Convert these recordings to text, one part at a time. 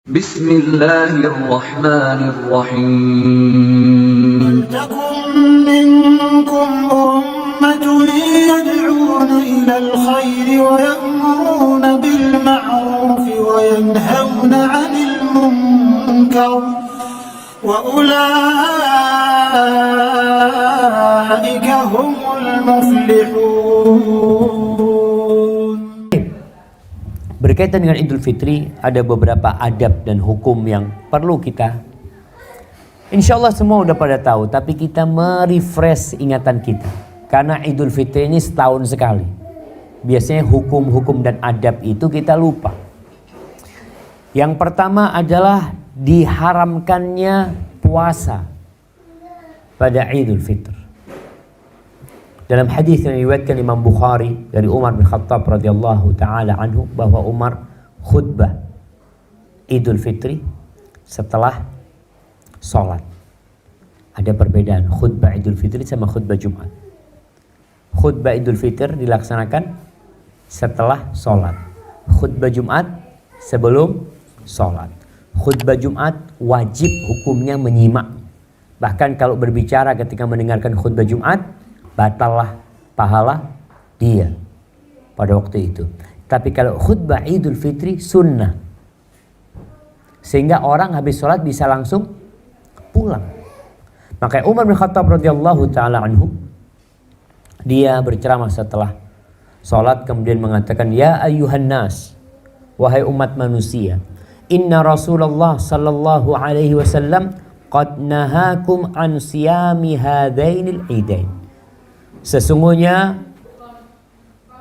Bismillahirrahmanirrahim. ولتكن منكم أمة يدعون إلى الخير ويأمرون بالمعروف وينهون عن المنكر وأولئك هم المفلحون. Berkaitan dengan Idul Fitri, ada beberapa adab dan hukum yang perlu kita, insya Allah semua udah pada tahu, tapi kita merefresh ingatan kita. Karena Idul Fitri ini setahun sekali. Biasanya hukum-hukum dan adab itu kita lupa. Yang pertama adalah diharamkannya puasa pada Idul Fitri. Dalam hadis yang diriwayatkan Imam Bukhari dari Umar bin Khattab radhiyallahu taala anhu, bahwa Umar khutbah Idul Fitri setelah sholat. Ada perbedaan khutbah Idul Fitri sama khutbah Jumat. Khutbah Idul Fitri dilaksanakan setelah sholat. Khutbah Jumat sebelum sholat. Khutbah Jumat wajib hukumnya menyimak. Bahkan kalau berbicara ketika mendengarkan khutbah Jumat, batallah pahala dia pada waktu itu. Tapi kalau khutbah Idul Fitri sunnah, sehingga orang habis sholat bisa langsung pulang. Makanya Umar bin Khattab radhiyallahu taala anhu, dia berceramah setelah sholat kemudian mengatakan, ya ayyuhan nas, wahai umat manusia, inna Rasulullah sallallahu alaihi wasallam qad nahakum an siyami hadainil idain. Sesungguhnya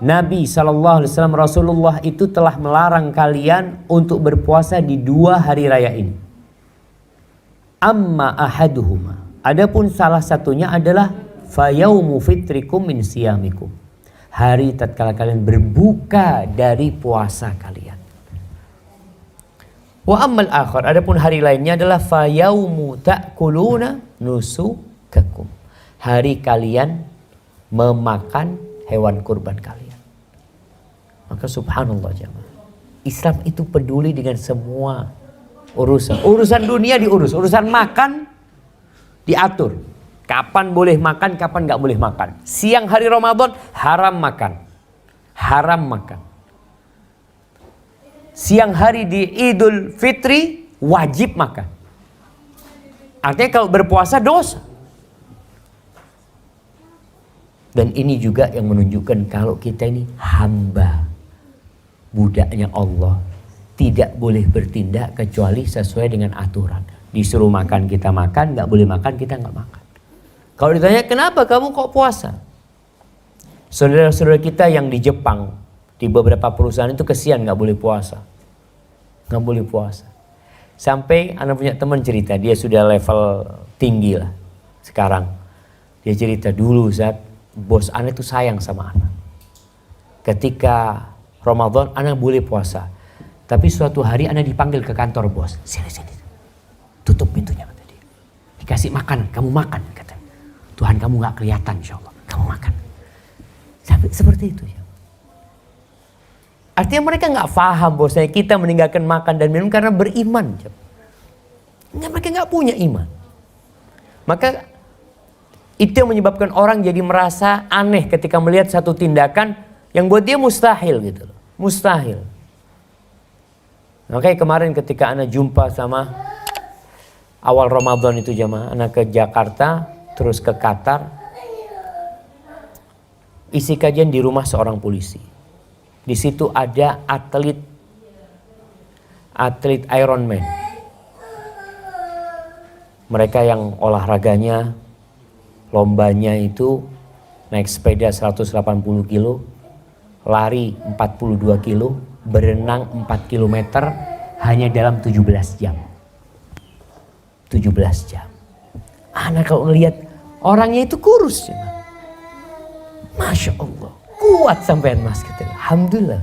Nabi SAW, Rasulullah itu telah melarang kalian untuk berpuasa di dua hari raya ini. Amma ahaduhuma, adapun salah satunya adalah fayaumu fitrikum min siyamikum, hari tatkala kalian berbuka dari puasa kalian. Wa ammal akhar, adapun hari lainnya adalah fayaumu ta'kuluna nusukakum, hari kalian memakan hewan kurban kalian. Maka subhanallah jemaah, Islam itu peduli dengan semua urusan. Urusan dunia diurus, urusan makan diatur. Kapan boleh makan, kapan gak boleh makan. Siang hari Ramadan haram makan. Haram makan. Siang hari di Idul Fitri wajib makan. Artinya kalau berpuasa dosa. Dan ini juga yang menunjukkan kalau kita ini hamba, budaknya Allah, tidak boleh bertindak kecuali sesuai dengan aturan. Disuruh makan kita makan, gak boleh makan kita gak makan. Kalau ditanya kenapa kamu kok puasa? Saudara-saudara kita yang di Jepang, di beberapa perusahaan itu kesian gak boleh puasa. Gak boleh puasa. Sampai anak punya teman cerita, dia sudah level tinggi lah sekarang. Dia cerita dulu saat bos anak itu sayang sama anak. Ketika Ramadan anak boleh puasa, tapi suatu hari anak dipanggil ke kantor bos. Sini, tutup pintunya kata dia. Dikasih makan, kamu makan kata. Tuhan kamu gak kelihatan insya Allah, kamu makan. Sampai seperti itu ya. Artinya mereka gak paham bahwasanya kita meninggalkan makan dan minum karena beriman. Mereka gak punya iman. Maka itu yang menyebabkan orang jadi merasa aneh ketika melihat satu tindakan yang buat dia mustahil gitu loh. Mustahil. Makanya kemarin ketika anak jumpa sama awal Ramadan itu jamaah, anak ke Jakarta terus ke Qatar. Isi kajian di rumah seorang polisi. Di situ ada atlet Ironman. Mereka yang olahraganya, lombanya itu naik sepeda 180 kilo, lari 42 kilo, berenang 4 kilometer hanya dalam 17 jam. 17 jam. Anak kalau ngelihat orangnya itu kurus. Ya. Masya Allah. Kuat sampean mas. Alhamdulillah.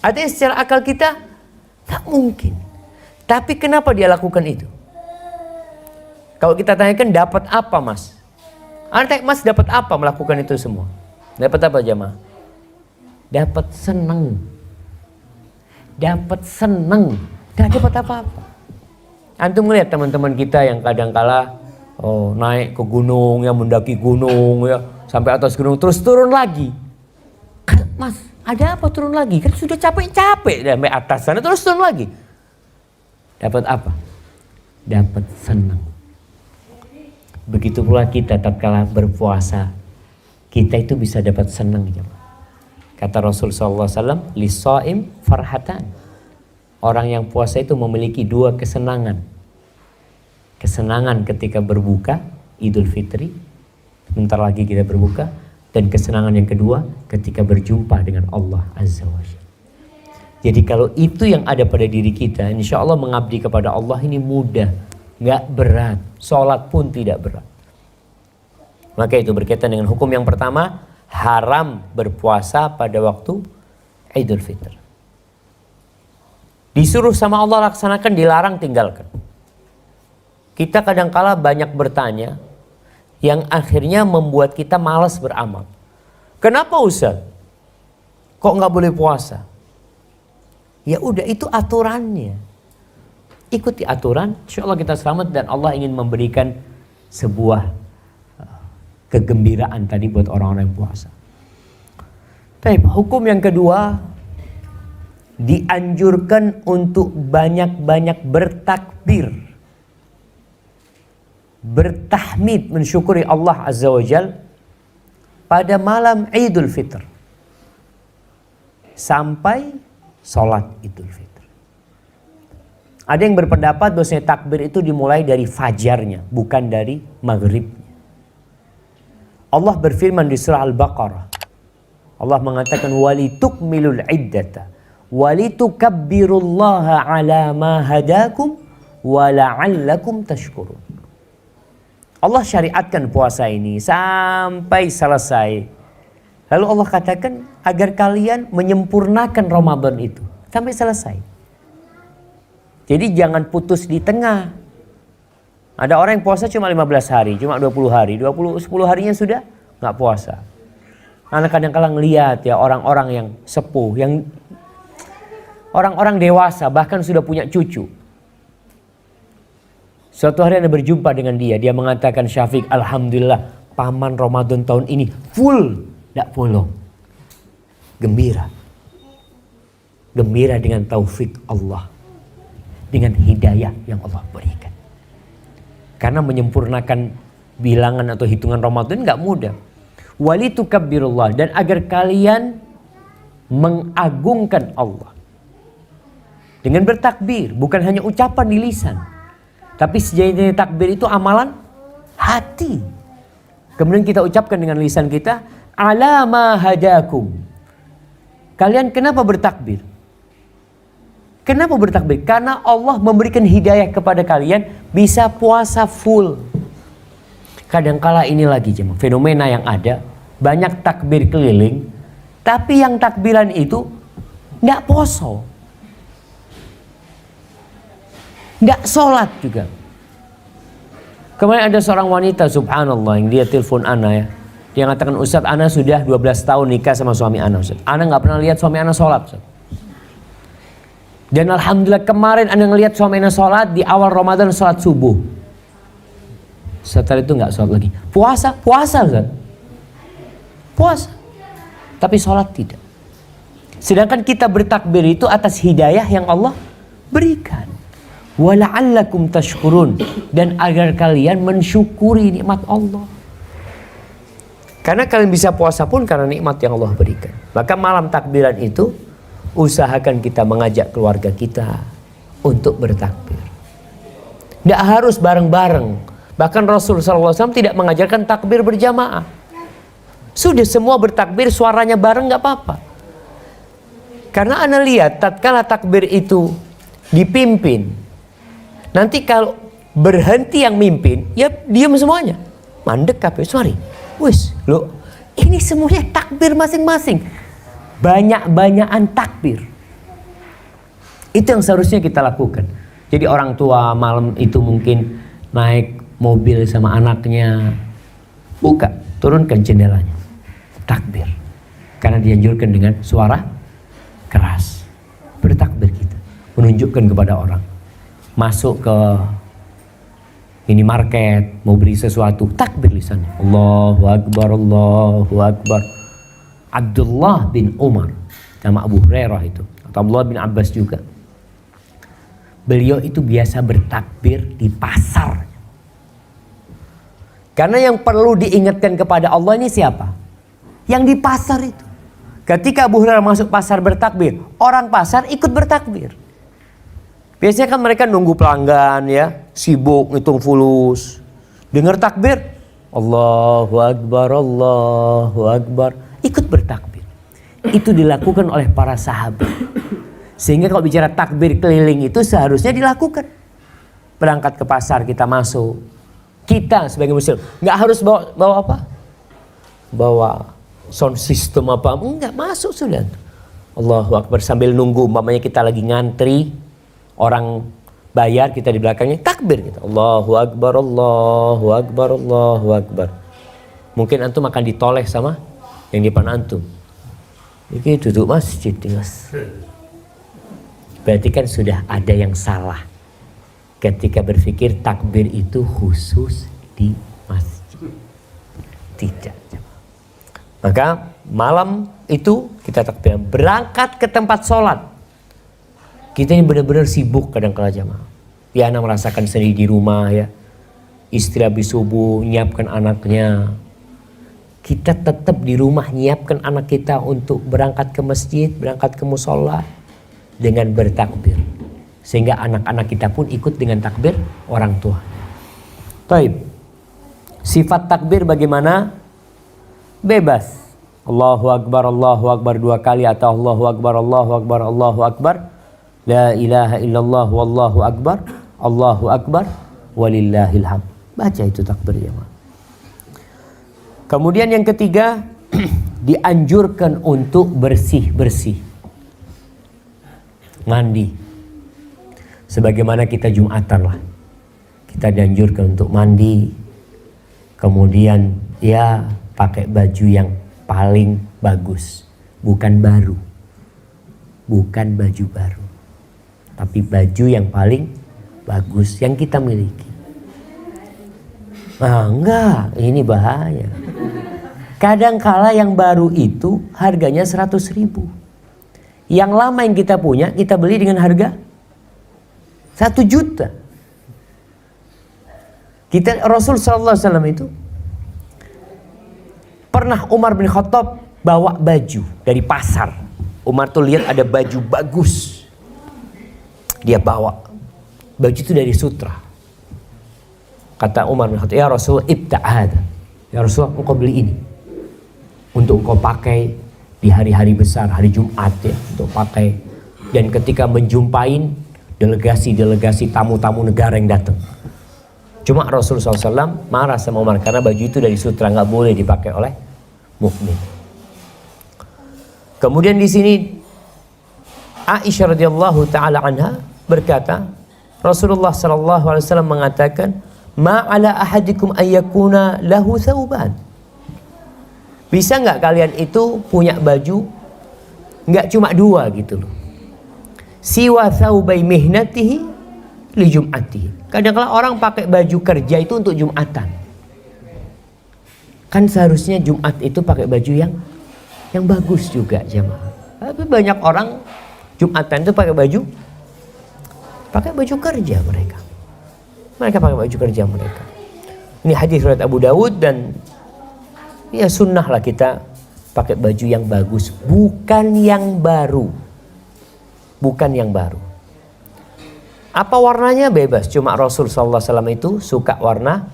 Artinya secara akal kita tak mungkin. Tapi kenapa dia lakukan itu? Kalau kita tanyakan dapat apa mas? Anak mas dapat apa melakukan itu semua? Dapat apa jamaah? Dapat senang. Dapat senang. Nggak dapat apa-apa. Antum ngeliat teman-teman kita yang kadang-kala naik ke gunung, ya mendaki gunung, ya sampai atas gunung terus turun lagi. Mas, ada apa turun lagi? Kan sudah capek-capek sampai atas sana terus turun lagi. Dapat apa? Dapat senang. Begitu pula kita tatkala berpuasa, kita itu bisa dapat senang. Kata Rasul SAW, "Lis-shaim farhatan." Orang yang puasa itu memiliki dua kesenangan. Kesenangan ketika berbuka, Idul Fitri, sebentar lagi kita berbuka. Dan kesenangan yang kedua ketika berjumpa dengan Allah Azza wa Jalla. Jadi kalau itu yang ada pada diri kita, insya Allah mengabdi kepada Allah ini mudah, nggak berat. Sholat pun tidak berat. Maka itu berkaitan dengan hukum yang pertama, haram berpuasa pada waktu Idul Fitri. Disuruh sama Allah laksanakan, dilarang tinggalkan. Kita kadangkala banyak bertanya, yang akhirnya membuat kita malas beramal. Kenapa Ustaz? Kok nggak boleh puasa? Ya udah, itu aturannya. Ikuti aturan, insya Allah kita selamat dan Allah ingin memberikan sebuah kegembiraan tadi buat orang-orang yang puasa. Tapi hukum yang kedua, dianjurkan untuk banyak-banyak bertakbir, bertahmid, mensyukuri Allah Azza wa Jal pada malam Idul Fitr sampai sholat Idul Fitr. Ada yang berpendapat bahwasanya takbir itu dimulai dari fajarnya, bukan dari maghribnya. Allah berfirman di surah Al-Baqarah, Allah mengatakan walitukmilul iddata walitukabbirullaha ala ma hadakum wa la'allakum tashkurun. Allah syariatkan puasa ini sampai selesai. Lalu Allah katakan agar kalian menyempurnakan Ramadan itu sampai selesai. Jadi jangan putus di tengah. Ada orang yang puasa cuma 15 hari, cuma 20 hari, 10 harinya sudah nggak puasa. Karena kadang-kadang ngelihat ya orang-orang yang sepuh, yang orang-orang dewasa bahkan sudah punya cucu. Suatu hari Anda berjumpa dengan dia mengatakan, Syafiq, alhamdulillah paman Ramadan tahun ini full, tidak bolong. Gembira. Gembira dengan taufik Allah. Dengan hidayah yang Allah berikan. Karena menyempurnakan bilangan atau hitungan Ramadan nggak mudah. Walitukabbirullah, dan agar kalian mengagungkan Allah. Dengan bertakbir, bukan hanya ucapan di lisan. Tapi sejatinya takbir itu amalan hati. Kemudian kita ucapkan dengan lisan kita, ala ma hadakum. Kalian kenapa bertakbir? Kenapa bertakbir? Karena Allah memberikan hidayah kepada kalian bisa puasa full. Kadangkala ini lagi jemaah, fenomena yang ada, banyak takbir keliling, tapi yang takbiran itu enggak poso. Enggak sholat juga. Kemarin ada seorang wanita, subhanallah, yang dia telepon Ana ya. Dia mengatakan, Ustaz, Ana sudah 12 tahun nikah sama suami Ana, Ustaz. Ana nggak pernah lihat suami Ana sholat, Ustaz. Dan alhamdulillah kemarin Ana ngelihat suami Ana sholat di awal Ramadan, sholat subuh. Setelah itu nggak sholat lagi. Puasa, Ustaz. Puasa. Tapi sholat tidak. Sedangkan kita bertakbir itu atas hidayah yang Allah berikan. Wala'allakum tashkurun, dan agar kalian mensyukuri nikmat Allah. Karena kalian bisa puasa pun karena nikmat yang Allah berikan. Maka malam takbiran itu usahakan kita mengajak keluarga kita untuk bertakbir. Tidak harus bareng-bareng. Bahkan Rasulullah SAW tidak mengajarkan takbir berjamaah. Sudah semua bertakbir suaranya bareng nggak apa-apa. Karena Anda lihat tatkala takbir itu dipimpin, nanti kalau berhenti yang mimpin, ya diam semuanya. Mandek kabeh, sorry. Wis, lo ini semuanya takbir masing-masing. Banyak-banyakan takbir. Itu yang seharusnya kita lakukan. Jadi orang tua malam itu mungkin naik mobil sama anaknya, buka, turunkan jendelanya. Takbir. Karena dianjurkan dengan suara keras. Bertakbir kita. menunjukkan kepada orang. Masuk ke minimarket, mau beli sesuatu, takbir lisannya. Allahu Akbar, Allahu Akbar. Abdullah bin Umar sama Abu Hurairah itu, atau Abdullah bin Abbas juga. Beliau itu biasa bertakbir di pasar. Karena yang perlu diingatkan kepada Allah ini siapa? Yang di pasar itu. Ketika Abu Hurairah masuk pasar bertakbir, orang pasar ikut bertakbir. Biasanya kan mereka nunggu pelanggan ya, sibuk ngitung fulus. Dengar takbir, Allahu Akbar, Allahu Akbar, ikut bertakbir. Itu dilakukan oleh para sahabat. Sehingga kalau bicara takbir keliling itu seharusnya dilakukan. Berangkat ke pasar kita masuk. Kita sebagai muslim nggak harus bawa apa? Bawa sound system apa? Enggak, masuk sudah. Allahu Akbar sambil nunggu, umpamanya kita lagi ngantri. Orang bayar, kita di belakangnya takbir gitu. Allahu Akbar, Allahu Akbar, Allahu Akbar. Mungkin antum akan ditoleh sama yang di depan antum. Ini duduk masjid, Mas. Berarti kan sudah ada yang salah ketika berpikir takbir itu khusus di masjid. Tidak. Maka malam itu kita takbir, berangkat ke tempat sholat. Kita ini benar-benar sibuk kadang-kala jamaah. Ya, anak merasakan sendiri di rumah ya. Istri habis subuh nyiapkan anaknya. Kita tetap di rumah nyiapkan anak kita untuk berangkat ke masjid, berangkat ke musola dengan bertakbir. Sehingga anak-anak kita pun ikut dengan takbir orang tua. Taib. Sifat takbir bagaimana? Bebas. Allahu Akbar 2 kali atau Allahu Akbar, Allahu Akbar, Allahu Akbar. La ilaha illallah wallahu akbar, Allahu akbar, walillahil hamd. Baca itu takbir ya. Kemudian yang ketiga, dianjurkan untuk bersih-bersih. Mandi. Sebagaimana kita Jumatan lah. Kita dianjurkan untuk mandi. Kemudian ya pakai baju yang paling bagus. Bukan baru. Bukan baju baru. Tapi baju yang paling bagus yang kita miliki. Nah, enggak, ini bahaya. Kadangkala yang baru itu harganya 100.000. Yang lama yang kita punya, kita beli dengan harga 1 juta. Rasul SAW itu pernah Umar bin Khattab bawa baju dari pasar. Umar tuh lihat ada baju bagus. Dia bawa baju itu dari sutra. Kata Umar bin Khattab, ya Rasul, ibta'ad. Ya Rasul, engkau beli ini untuk engkau pakai di hari-hari besar, hari Jumat ya, untuk pakai. Dan ketika menjumpain delegasi-delegasi tamu-tamu negara yang datang. Cuma Rasulullah SAW marah sama Umar karena baju itu dari sutra, nggak boleh dipakai oleh mukmin. Kemudian di sini Aisyah radhiyallahu taala anha berkata, Rasulullah sallallahu alaihi wasallam mengatakan, "Ma 'ala ahadikum ayyakuna lahu thawban." Bisa nggak kalian itu punya baju nggak cuma 2 gitu loh. Siwa thawbai mihnatihi li jum'atihi. Kadang-kadang orang pakai baju kerja itu untuk Jumatan. Kan seharusnya Jumat itu pakai baju yang bagus juga jemaah. Tapi banyak orang Jumatan itu pakai baju kerja mereka. Mereka pakai baju kerja mereka. Ini hadis riwayat Abu Dawud dan ya sunnah lah kita pakai baju yang bagus, bukan yang baru. Bukan yang baru. Apa warnanya bebas, cuma Rasul sallallahu alaihi wasallam itu suka warna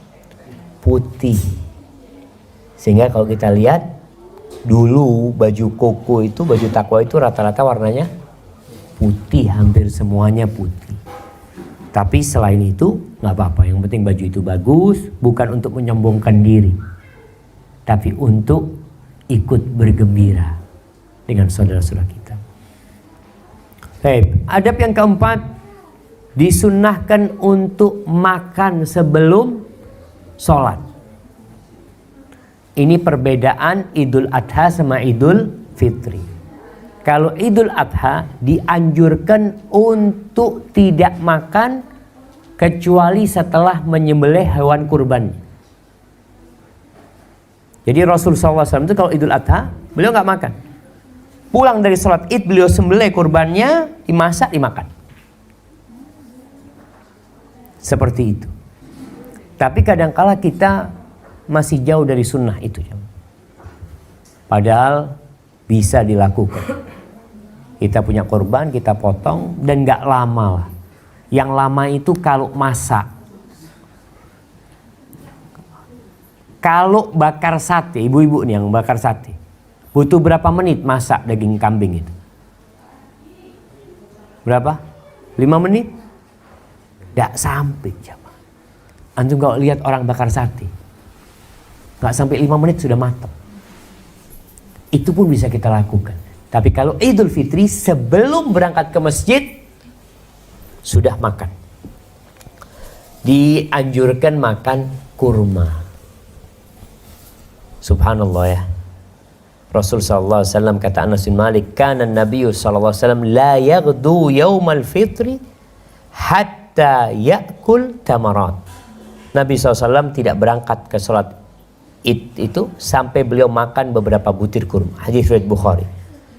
putih. Sehingga kalau kita lihat dulu baju koko itu, baju takwa itu rata-rata warnanya putih, hampir semuanya putih. Tapi selain itu nggak apa-apa, yang penting baju itu bagus, bukan untuk menyombongkan diri, tapi untuk ikut bergembira dengan saudara-saudara kita. Baik, adab yang keempat, disunnahkan untuk makan sebelum sholat. Ini perbedaan Idul Adha sama Idul Fitri. Kalau Idul Adha dianjurkan untuk tidak makan kecuali setelah menyembelih hewan kurban. Jadi Rasulullah SAW itu kalau Idul Adha beliau nggak makan. Pulang dari sholat Id beliau sembelih kurbannya, dimasak, dimakan. Seperti itu. Tapi kadangkala kita masih jauh dari sunnah itu. Padahal bisa dilakukan. Kita punya kurban, kita potong, dan nggak lama lah. Yang lama itu kalau masak. Kalau bakar sate, ibu-ibu nih yang bakar sate, butuh berapa menit masak daging kambing itu? Berapa? 5 menit? Nggak sampai jamaah. Antum kalau lihat orang bakar sate, nggak sampai 5 menit sudah matang. Itu pun bisa kita lakukan. Tapi kalau Idul Fitri sebelum berangkat ke masjid sudah makan. Dianjurkan makan kurma. Subhanallah ya. Rasul sallallahu alaihi wasallam kata Anas bin Malik, kana Nabi sallallahu alaihi wasallam la yaghdu yaumal fitri hatta ya'kul tamarat. Nabi SAW tidak berangkat ke sholat Id itu sampai beliau makan beberapa butir kurma. Hadis riwayat Bukhari.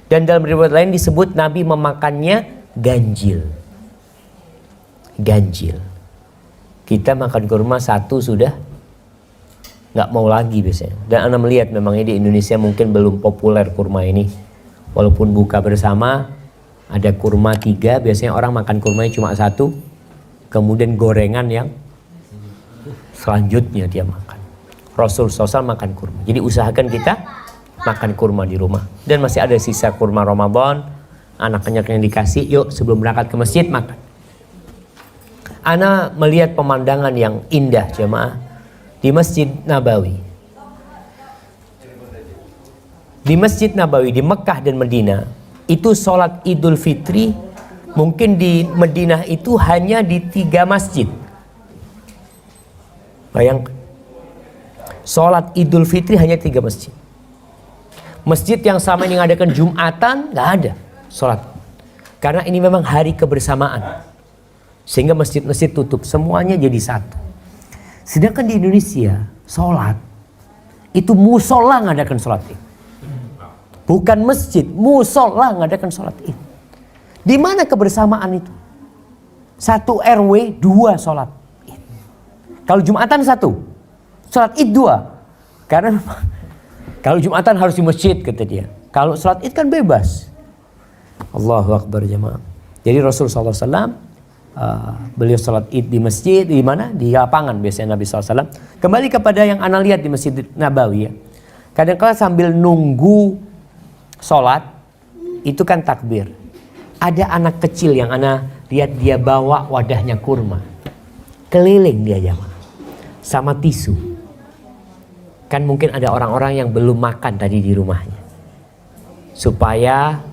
Dan dalam riwayat lain disebut Nabi memakannya ganjil. Ganjil. Kita makan kurma satu sudah nggak mau lagi biasanya. Dan Anda melihat memangnya di Indonesia mungkin belum populer kurma ini. Walaupun buka bersama ada kurma 3, biasanya orang makan kurmanya cuma 1. Kemudian gorengan yang selanjutnya dia makan. Rasul SAW makan kurma. Jadi usahakan kita makan kurma di rumah. Dan masih ada sisa kurma Ramadan, anak-anak yang dikasih, yuk sebelum berangkat ke masjid makan. Ana melihat pemandangan yang indah jemaah di Masjid Nabawi. Di Masjid Nabawi di Mekah dan Madinah itu sholat Idul Fitri mungkin di Madinah itu hanya di 3 masjid. Bayangkan, sholat Idul Fitri hanya 3 masjid. Masjid yang sama ini ngadakan Jumatan nggak ada sholat, karena ini memang hari kebersamaan, sehingga masjid-masjid tutup, semuanya jadi satu. Sedangkan di Indonesia sholat itu musola ngadakan sholat Id, bukan masjid, musola ngadakan sholat Id. Di mana kebersamaan itu? 1 RW 2 sholat Id. Kalau Jumatan 1, sholat Id 2. Karena kalau Jumatan harus di masjid kata dia. Kalau sholat Id kan bebas. Allahu Akbar jemaah. Jadi Rasulullah SAW beliau sholat Id di masjid, di mana? Di lapangan biasanya Nabi SAW. Kembali kepada yang Ana lihat di Masjid Nabawi ya. Kadang-kadang sambil nunggu sholat itu kan takbir. Ada anak kecil yang Ana lihat dia bawa wadahnya kurma. Keliling dia jemaah. Sama tisu. Kan mungkin ada orang-orang yang belum makan tadi di rumahnya. Supaya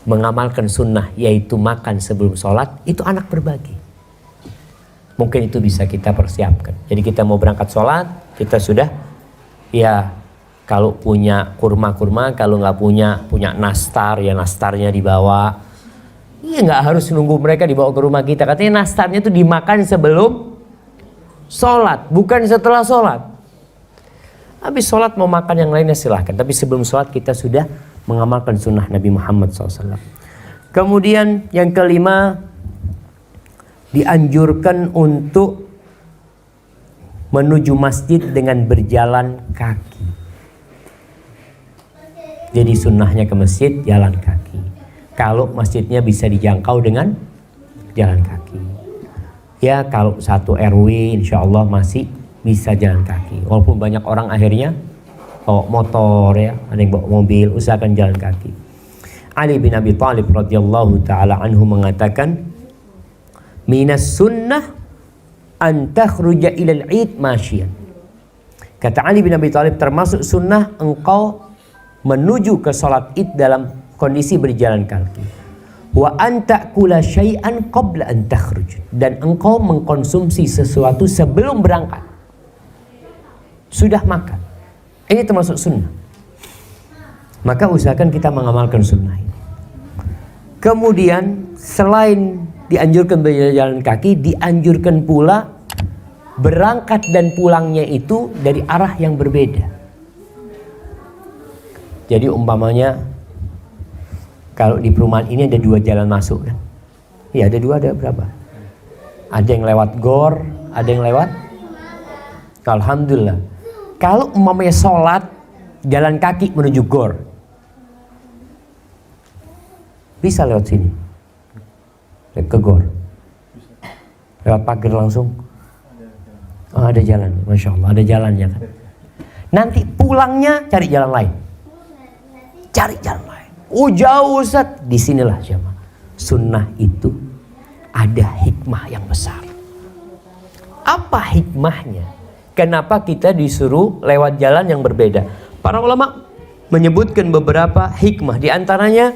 mengamalkan sunnah, yaitu makan sebelum sholat, itu anak berbagi. Mungkin itu bisa kita persiapkan. Jadi kita mau berangkat sholat, kita sudah, ya kalau punya kurma-kurma, kalau nggak punya nastar, ya nastarnya dibawa. Iya, nggak harus nunggu mereka dibawa ke rumah kita. Katanya nastarnya itu dimakan sebelum sholat, bukan setelah sholat. Habis sholat mau makan yang lainnya silahkan. Tapi sebelum sholat kita sudah mengamalkan sunnah Nabi Muhammad SAW. Kemudian yang kelima, dianjurkan untuk menuju masjid dengan berjalan kaki. Jadi sunnahnya ke masjid jalan kaki. Kalau masjidnya bisa dijangkau dengan jalan kaki. Ya kalau 1 RW insya Allah masih bisa jalan kaki. Walaupun banyak orang akhirnya bawa motor ya, ada yang bawa mobil, usahakan jalan kaki. Ali bin Abi Thalib radhiyallahu taala anhu mengatakan, "Minas sunnah an takhruja ilal id masyian." Kata Ali bin Abi Thalib, termasuk sunnah engkau menuju ke salat Id dalam kondisi berjalan kaki. Wa an ta'kula syai'an qabla an takhruj, dan engkau mengkonsumsi sesuatu sebelum berangkat. Sudah makan. Ini termasuk sunnah. Maka usahakan kita mengamalkan sunnah ini. Kemudian selain dianjurkan berjalan kaki, dianjurkan pula berangkat dan pulangnya itu dari arah yang berbeda. Jadi umpamanya kalau di perumahan ini ada 2 jalan masuk kan? Iya ada 2, ada berapa? Ada yang lewat gor, ada yang lewat. Alhamdulillah. Kalau umpamanya sholat jalan kaki menuju gor, bisa lewat sini, ke gor, lewat pagar langsung. Oh, ada jalan, masya Allah, ada jalannya kan. Nanti pulangnya cari jalan lain, cari jalan lain. Oh jauh Ustaz, disinilah jemaah. Sunnah itu ada hikmah yang besar. Apa hikmahnya? Kenapa kita disuruh lewat jalan yang berbeda? Para ulama menyebutkan beberapa hikmah, di antaranya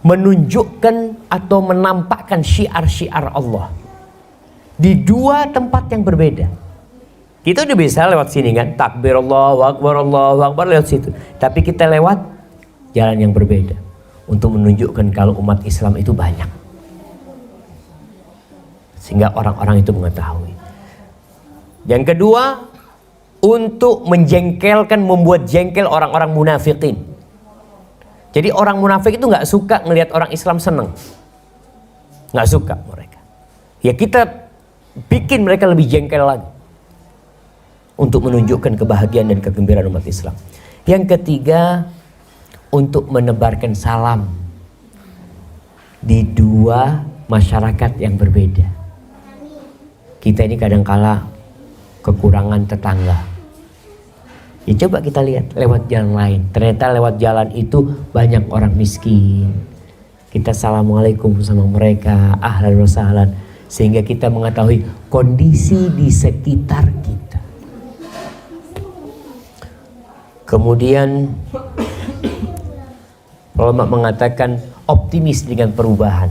menunjukkan atau menampakkan syiar-syiar Allah di 2 tempat yang berbeda. Kita udah bisa lewat sini kan, takbir Allahu Akbar lewat situ. Tapi kita lewat jalan yang berbeda untuk menunjukkan kalau umat Islam itu banyak, sehingga orang-orang itu mengetahui. Yang kedua, untuk menjengkelkan, membuat jengkel orang-orang munafikin. Jadi orang munafik itu nggak suka ngelihat orang Islam seneng, nggak suka mereka. Ya kita bikin mereka lebih jengkel lagi untuk menunjukkan kebahagiaan dan kegembiraan umat Islam. Yang ketiga, untuk menebarkan salam di 2 masyarakat yang berbeda. Kita ini kadangkala kekurangan tetangga. Ya coba kita lihat lewat jalan lain. Ternyata lewat jalan itu banyak orang miskin. Kita assalamualaikum sama mereka, ahlan wa sahlan, sehingga kita mengetahui kondisi di sekitar kita. Kemudian ulama mengatakan optimis dengan perubahan.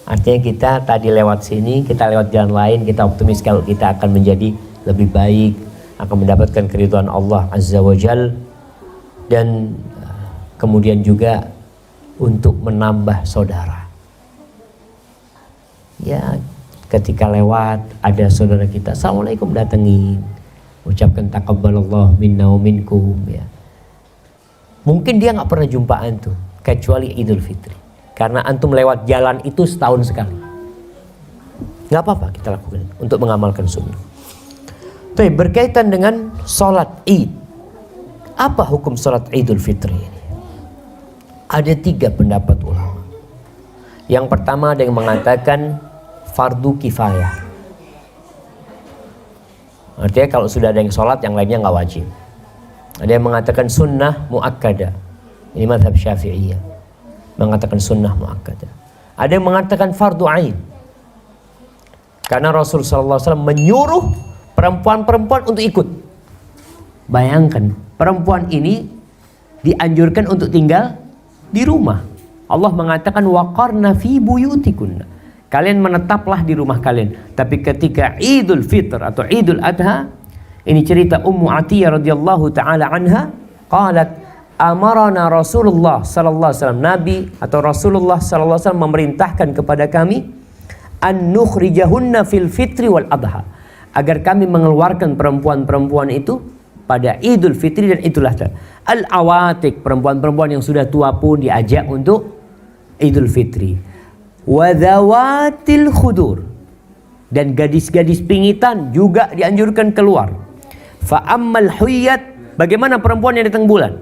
Artinya kita tadi lewat sini, kita lewat jalan lain, kita optimis kalau kita akan menjadi lebih baik, akan mendapatkan keridhaan Allah Azza wa Jal, dan kemudian juga untuk menambah saudara. Ya, ketika lewat ada saudara kita, assalamualaikum, datengin, ucapkan taqabbalallahu minna wa minkum, ya. Mungkin dia nggak pernah jumpa antum kecuali Idul Fitri, karena antum lewat jalan itu setahun sekali. Nggak apa-apa kita lakukan untuk mengamalkan sunnah. Tapi berkaitan dengan sholat Id, apa hukum sholat Idul Fitri ini? Ada 3 pendapat ulama. Yang pertama ada yang mengatakan fardu kifayah. Artinya kalau sudah ada yang sholat, yang lainnya nggak wajib. Ada yang mengatakan sunnah muakkadah. Ini mazhab Syafi'iyah, mengatakan sunnah muakkadah. Ada yang mengatakan fardu ain, karena Rasulullah SAW menyuruh perempuan-perempuan untuk ikut. Bayangkan, perempuan ini dianjurkan untuk tinggal di rumah. Allah mengatakan waqarna fi buyutikunna, kalian menetaplah di rumah kalian. Tapi ketika Idul Fitr atau Idul Adha, ini cerita Ummu Atiyah radhiyallahu taala anha, qalat amarana Rasulullah sallallahu alaihi wasallam, Nabi atau Rasulullah sallallahu alaihi wasallam memerintahkan kepada kami an nukhrijahunna fil fitri wal adha, agar kami mengeluarkan perempuan-perempuan itu pada Idul Fitri dan Idul Adha. Al-awatik, perempuan-perempuan yang sudah tua pun diajak untuk Idul Fitri. Wadzawatil khudur, dan gadis-gadis pingitan juga dianjurkan keluar. Fa'ammal huyyat, bagaimana perempuan yang datang bulan?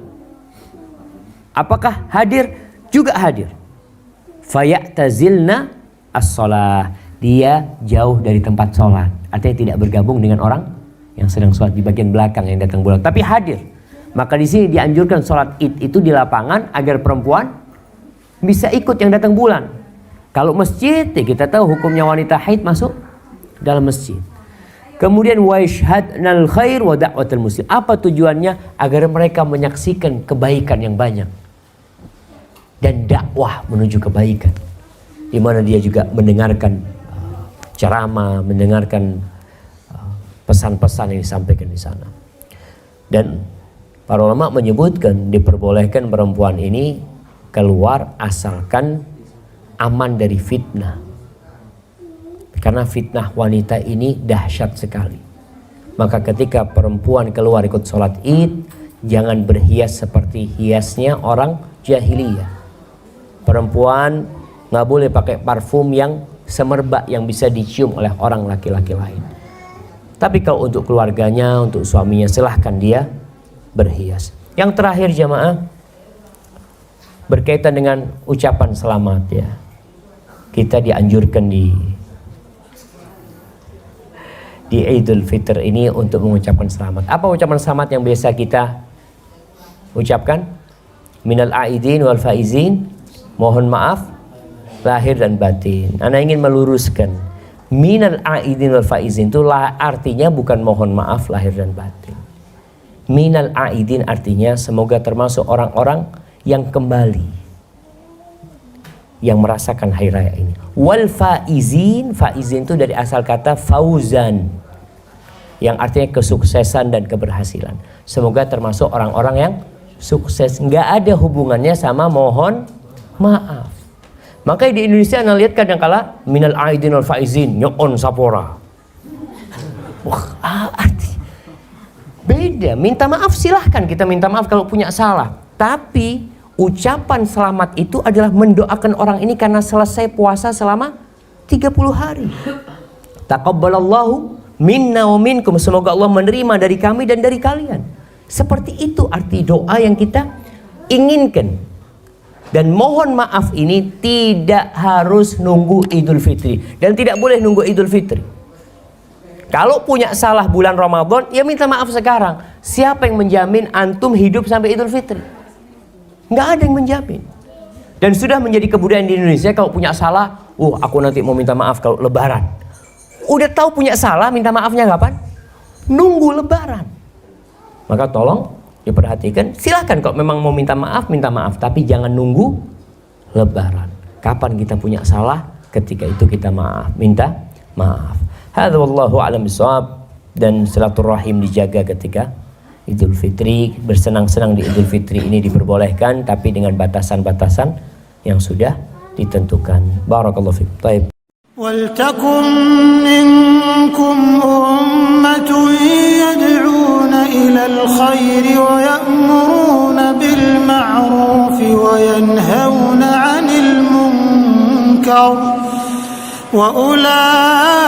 Apakah hadir? Juga hadir. Fayatazilna as-shalah, dia jauh dari tempat sholat, artinya tidak bergabung dengan orang yang sedang sholat di bagian belakang yang datang bulan, tapi hadir. Maka di sini dianjurkan sholat Id itu di lapangan agar perempuan bisa ikut yang datang bulan. Kalau masjid, ya kita tahu hukumnya wanita haid masuk dalam masjid. Kemudian wa yashhadnal khair wa da'watul muslim. Apa tujuannya? Agar mereka menyaksikan kebaikan yang banyak dan dakwah menuju kebaikan, di mana dia juga mendengarkan ceramah, mendengarkan pesan-pesan yang disampaikan di sana. Dan para ulama menyebutkan diperbolehkan perempuan ini keluar asalkan aman dari fitnah. Karena fitnah wanita ini dahsyat sekali. Maka ketika perempuan keluar ikut sholat id, jangan berhias seperti hiasnya orang jahiliyah. Perempuan nggak boleh pakai parfum yang semerbak yang bisa dicium oleh orang laki-laki lain. Tapi kalau untuk keluarganya, untuk suaminya, silahkan dia berhias. Yang terakhir jamaah, berkaitan dengan ucapan selamat ya. Kita dianjurkan di Idul Fitr ini untuk mengucapkan selamat. Apa ucapan selamat yang biasa kita ucapkan? Minal aidin wal faizin, mohon maaf lahir dan batin. Ana ingin meluruskan, minal aidin wal faizin itu artinya bukan mohon maaf lahir dan batin. Minal aidin artinya semoga termasuk orang-orang yang kembali, yang merasakan hari raya ini. Wal faizin, faizin itu dari asal kata fauzan, yang artinya kesuksesan dan keberhasilan. Semoga termasuk orang-orang yang sukses. Nggak ada hubungannya sama mohon maaf. Makanya di Indonesia anda lihat kadang-kala minal aidin wal faizin, nyon sapora. Wah, arti beda. Minta maaf silahkan, kita minta maaf kalau punya salah. Tapi ucapan selamat itu adalah mendoakan orang ini karena selesai puasa selama 30 hari. Taqabbalallahu minna wa minkum, semoga Allah menerima dari kami dan dari kalian. Seperti itu arti doa yang kita inginkan. Dan mohon maaf ini tidak harus nunggu Idul Fitri, dan tidak boleh nunggu Idul Fitri. Kalau punya salah bulan Ramadan, ya minta maaf sekarang. Siapa yang menjamin antum hidup sampai Idul Fitri? Nggak ada yang menjamin. Dan sudah menjadi kebudayaan di Indonesia, kalau punya salah, aku nanti mau minta maaf kalau Lebaran. Udah tahu punya salah, minta maafnya kapan? Nunggu Lebaran. Maka tolong diperhatikan, silahkan kalau memang mau minta maaf, tapi jangan nunggu Lebaran. Kapan kita punya salah, ketika itu kita minta maaf. Hadza wallahu a'lam bishawab. Dan silaturahim dijaga ketika Idul Fitri. Bersenang-senang di Idul Fitri ini diperbolehkan, tapi dengan batasan-batasan yang sudah ditentukan. Barakallahu fiik. Baik. وَلْتَكُنْ مِنْكُمْ أُمَّةٌ يَدْعُونَ إِلَى الْخَيْرِ وَيَأْمُرُونَ بِالْمَعْرُوفِ وَيَنْهَوْنَ عَنِ الْمُنْكَرِ وَأُولَئِكَ